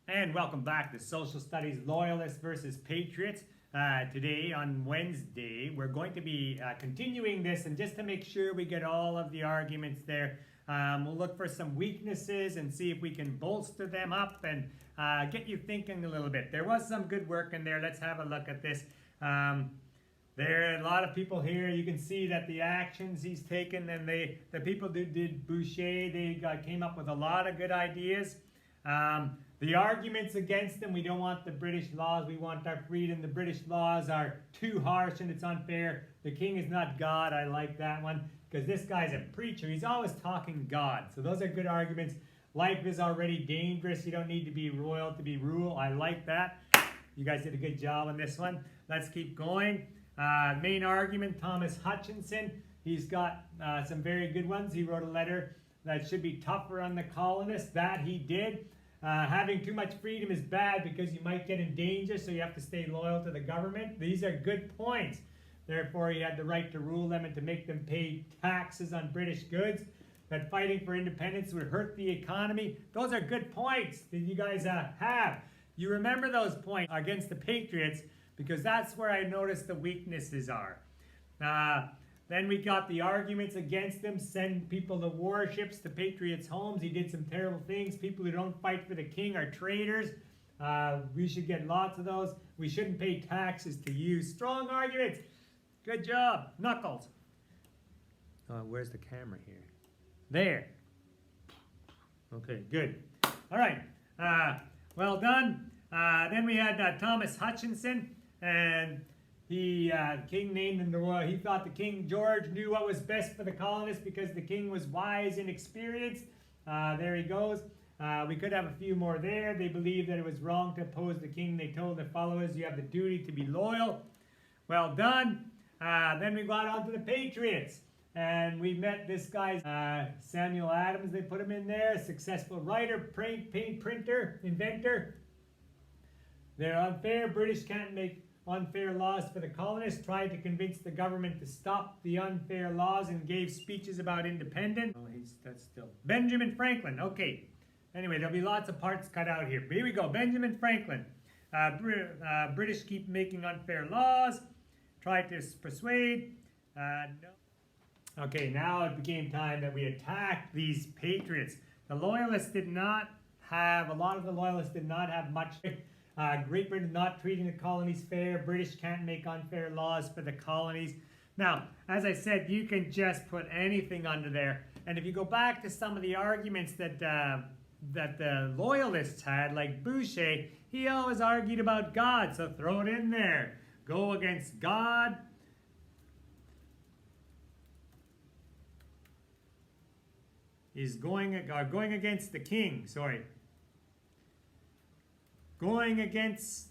And welcome back to Social Studies Loyalists versus Patriots. Today, on Wednesday, we're going to be continuing this, and just to make sure we get all of the arguments there, we'll look for some weaknesses and see if we can bolster them up and get you thinking a little bit. There was some good work in there. Let's have a look at this. There are a lot of people here. You can see that the actions he's taken, and the people who did Boucher, they came up with a lot of good ideas. The arguments against them: we don't want the British laws, we want our freedom. The British laws are too harsh and it's unfair. The king is not God. I like that one because this guy's a preacher. He's always talking God. So those are good arguments. Life is already dangerous. You don't need to be royal to be rule. I like that. You guys did a good job on this one. Let's keep going. Main argument, Thomas Hutchinson. He's got some very good ones. He wrote a letter that should be tougher on the colonists. That he did. Having too much freedom is bad because you might get in danger, so you have to stay loyal to the government. These are good points. Therefore, he had the right to rule them and to make them pay taxes on British goods. That fighting for independence would hurt the economy. Those are good points that you guys have. You remember those points against the Patriots because that's where I noticed the weaknesses are. Then we got the arguments against him: send people to warships, to Patriots' homes. He did some terrible things. People who don't fight for the king are traitors. We should get lots of those. We shouldn't pay taxes to you. Strong arguments. Good job. Knuckles. Where's the camera here? There. Okay, good. All right. Well done. Then we had Thomas Hutchinson, and king named him the royal. He thought the King George knew what was best for the colonists because the king was wise and experienced. There he goes. We could have a few more there. They believed that it was wrong to oppose the king. They told their followers, you have the duty to be loyal. Well done. Then we got on to the Patriots. And we met this guy, Samuel Adams. They put him in there. Successful writer, paint printer, inventor. They're unfair. British can't make unfair laws for the colonists. Tried to convince the government to stop the unfair laws and gave speeches about independence. Oh, that's still Benjamin Franklin. Okay. Anyway, there'll be lots of parts cut out here. Here we go. Benjamin Franklin. British keep making unfair laws. Tried to persuade. No. Okay, now it became time that we attacked these Patriots. The Loyalists did not have, a lot of the Loyalists did not have much. Great Britain not treating the colonies fair. British can't make unfair laws for the colonies. Now, as I said, you can just put anything under there. And if you go back to some of the arguments that the Loyalists had, like Boucher, he always argued about God, so throw it in there. Go against God. Is going against the king, sorry. Going against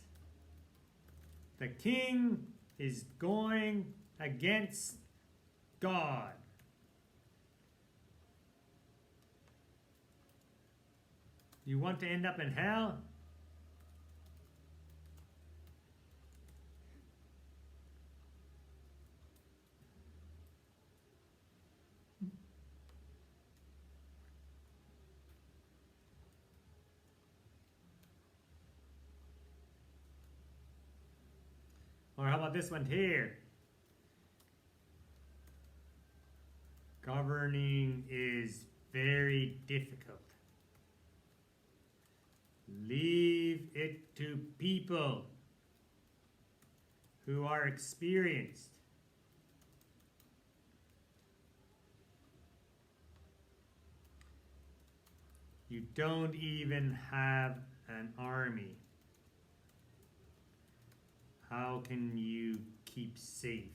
the king is going against God. You want to end up in hell? Or how about this one here? Governing is very difficult. Leave it to people who are experienced. You don't even have an army. How can you keep safe?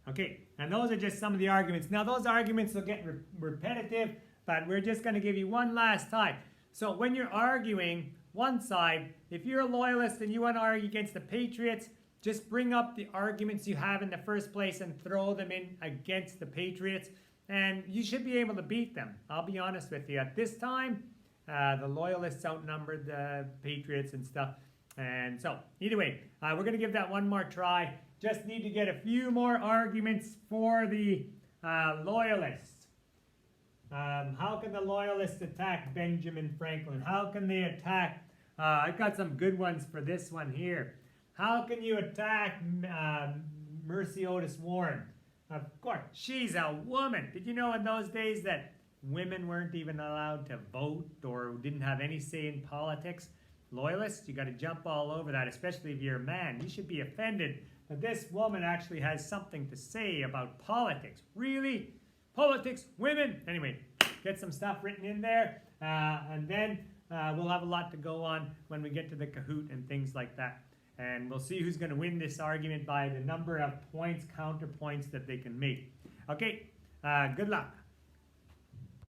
Okay, and those are just some of the arguments. Now, those arguments will get repetitive, but we're just going to give you one last time. So when you're arguing one side, if you're a loyalist and you want to argue against the Patriots, just bring up the arguments you have in the first place and throw them in against the Patriots, and you should be able to beat them. I'll be honest with you. At this time, the Loyalists outnumbered the Patriots and stuff. And so, either way, we're going to give that one more try. Just need to get a few more arguments for the Loyalists. How can the loyalists attack Benjamin Franklin? How can they attack? I've got some good ones for this one here. How can you attack Mercy Otis Warren? Of course, she's a woman. Did you know in those days that women weren't even allowed to vote or didn't have any say in politics? Loyalists, you got to jump all over that, especially if you're a man. You should be offended that this woman actually has something to say about politics. Really? Politics? Women? Anyway, get some stuff written in there, and then we'll have a lot to go on when we get to the Kahoot and things like that. And we'll see who's going to win this argument by the number of points, counterpoints that they can make. Okay, good luck.